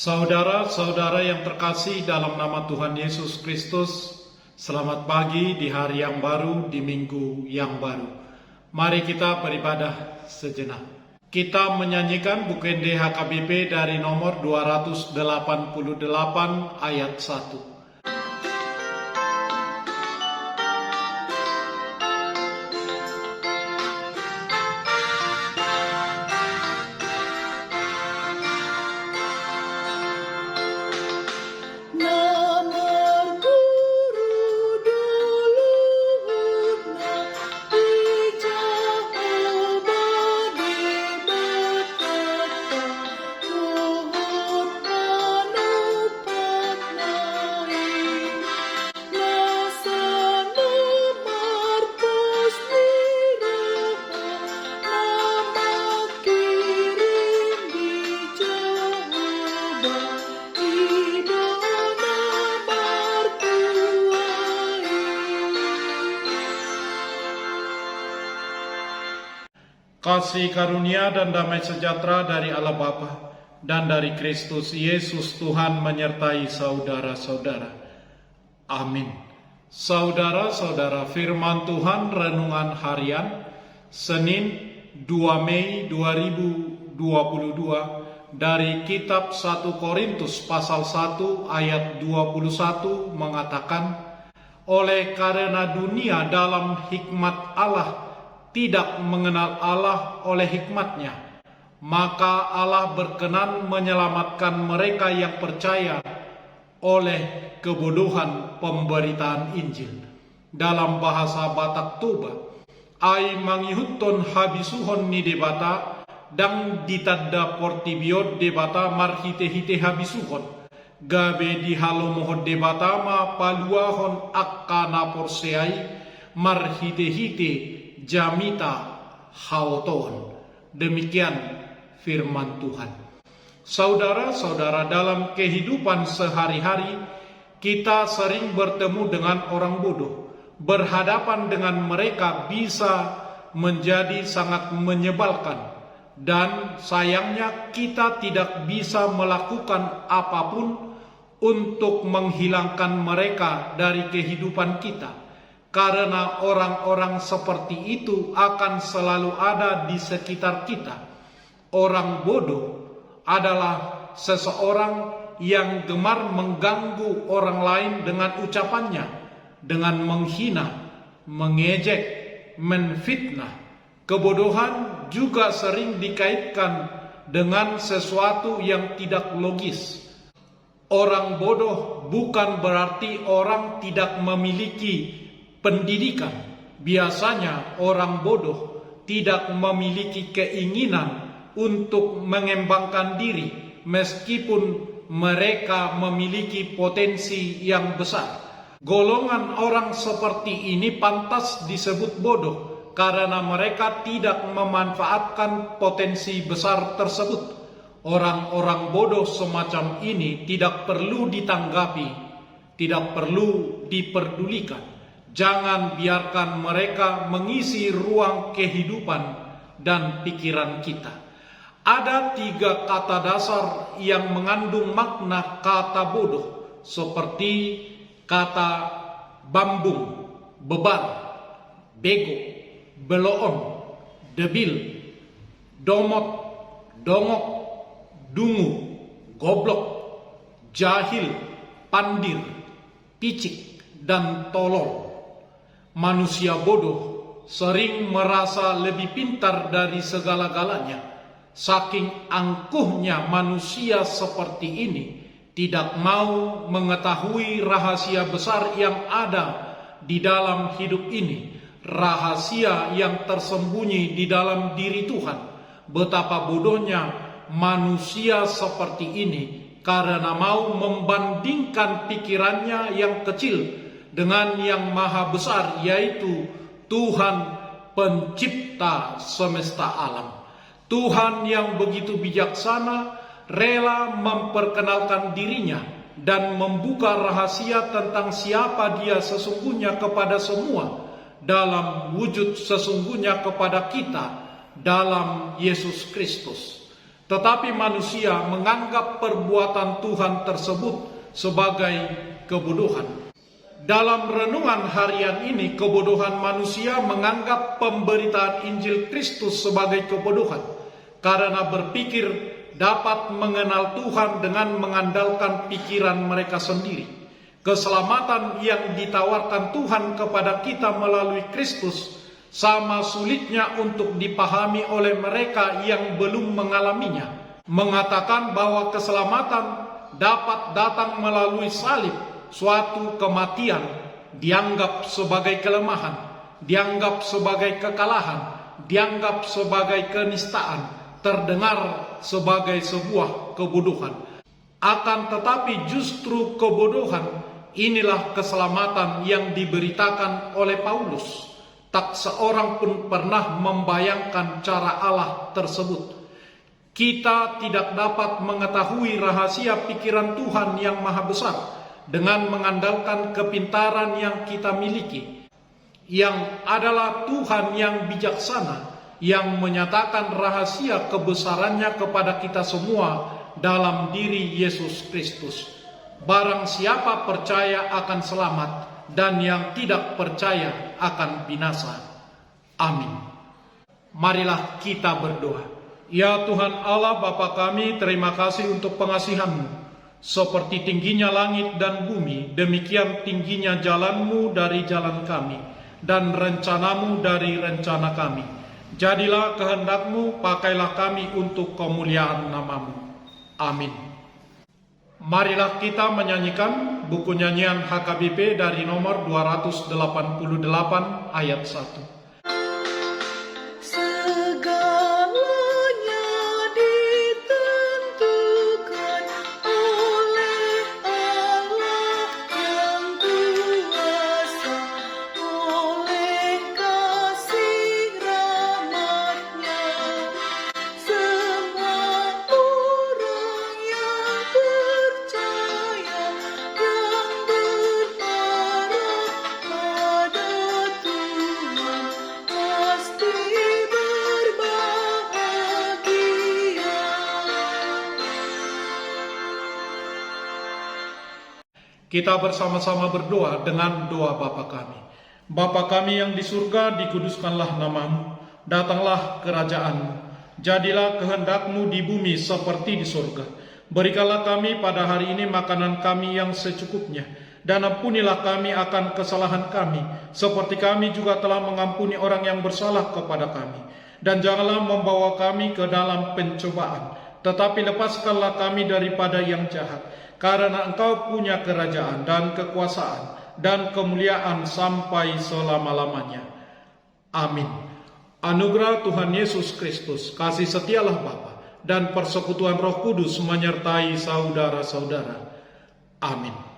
Saudara-saudara yang terkasih dalam nama Tuhan Yesus Kristus, selamat pagi di hari yang baru, di minggu yang baru. Mari kita beribadah sejenak. Kita menyanyikan buku HKBP dari nomor 288 ayat 1. Kasih karunia dan damai sejahtera dari Allah Bapa dan dari Kristus Yesus Tuhan menyertai saudara-saudara. Amin. Saudara-saudara, firman Tuhan renungan harian Senin 2 Mei 2022 dari kitab 1 Korintus pasal 1 ayat 21 mengatakan, oleh karena dunia dalam hikmat Allah tidak mengenal Allah oleh hikmatnya, maka Allah berkenan menyelamatkan mereka yang percaya oleh kebodohan pemberitaan Injil. Dalam bahasa Batak Toba, ai mangihutton habisuhon ni debata dang ditadda portibiot debata marhite-hite habisuhon gabe di halomohon debata ma paluahon akkana porseai marhite-hite jamita haoton. Demikian firman Tuhan. Saudara-saudara, dalam kehidupan sehari-hari kita sering bertemu dengan orang bodoh. Berhadapan dengan mereka bisa menjadi sangat menyebalkan, dan sayangnya kita tidak bisa melakukan apapun untuk menghilangkan mereka dari kehidupan kita. Karena orang-orang seperti itu akan selalu ada di sekitar kita. Orang bodoh adalah seseorang yang gemar mengganggu orang lain dengan ucapannya, dengan menghina, mengejek, menfitnah. Kebodohan juga sering dikaitkan dengan sesuatu yang tidak logis. Orang bodoh bukan berarti orang tidak memiliki pendidikan. Biasanya orang bodoh tidak memiliki keinginan untuk mengembangkan diri meskipun mereka memiliki potensi yang besar. Golongan orang seperti ini pantas disebut bodoh karena mereka tidak memanfaatkan potensi besar tersebut. Orang-orang bodoh semacam ini tidak perlu ditanggapi, tidak perlu diperdulikan. Jangan biarkan mereka mengisi ruang kehidupan dan pikiran kita. Ada 3 kata dasar yang mengandung makna kata bodoh, seperti kata bambung, beban, bego, beloon, debil, domot, dongok, dungu, goblok, jahil, pandir, picik, dan tolol. Manusia bodoh sering merasa lebih pintar dari segala-galanya. Saking angkuhnya manusia seperti ini tidak mau mengetahui rahasia besar yang ada di dalam hidup ini, rahasia yang tersembunyi di dalam diri Tuhan. Betapa bodohnya manusia seperti ini karena mau membandingkan pikirannya yang kecil dengan yang maha besar, yaitu Tuhan pencipta semesta alam. Tuhan yang begitu bijaksana rela memperkenalkan dirinya dan membuka rahasia tentang siapa dia sesungguhnya kepada semua, dalam wujud sesungguhnya kepada kita dalam Yesus Kristus. tetapi manusia menganggap perbuatan Tuhan tersebut sebagai kebodohan. Dalam renungan harian ini, kebodohan manusia menganggap pemberitaan Injil Kristus sebagai kebodohan karena berpikir dapat mengenal Tuhan dengan mengandalkan pikiran mereka sendiri. Keselamatan yang ditawarkan Tuhan kepada kita melalui Kristus sama sulitnya untuk dipahami oleh mereka yang belum mengalaminya. Mengatakan bahwa keselamatan dapat datang melalui salib, suatu kematian, dianggap sebagai kelemahan, dianggap sebagai kekalahan, dianggap sebagai kenistaan, terdengar sebagai sebuah kebodohan. Akan tetapi justru kebodohan inilah keselamatan yang diberitakan oleh Paulus. Tak seorang pun pernah membayangkan cara Allah tersebut. Kita tidak dapat mengetahui rahasia pikiran Tuhan yang maha besar dengan mengandalkan kepintaran yang kita miliki, yang adalah Tuhan yang bijaksana, yang menyatakan rahasia kebesarannya kepada kita semua dalam diri Yesus Kristus. Barang siapa percaya akan selamat, dan yang tidak percaya akan binasa. Amin. Marilah kita berdoa. Ya Tuhan Allah Bapa kami, terima kasih untuk pengasihan-Mu. Seperti tingginya langit dan bumi, demikian tingginya jalan-Mu dari jalan kami, dan rencana-Mu dari rencana kami. Jadilah kehendak-Mu, pakailah kami untuk kemuliaan nama-Mu. Amin. Marilah kita menyanyikan buku nyanyian HKBP dari nomor 288 ayat 1. Kita bersama-sama berdoa dengan doa Bapa kami. Bapa kami yang di surga, dikuduskanlah nama-Mu, datanglah kerajaan-Mu, jadilah kehendak-Mu di bumi seperti di surga. Berikanlah kami pada hari ini makanan kami yang secukupnya, dan ampunilah kami akan kesalahan kami, seperti kami juga telah mengampuni orang yang bersalah kepada kami. Dan janganlah membawa kami ke dalam pencobaan, tetapi lepaskanlah kami daripada yang jahat. Karena Engkau punya kerajaan dan kekuasaan dan kemuliaan sampai selama-lamanya. Amin. Anugerah Tuhan Yesus Kristus, kasih setialah Bapa, dan persekutuan Roh Kudus menyertai saudara-saudara. Amin.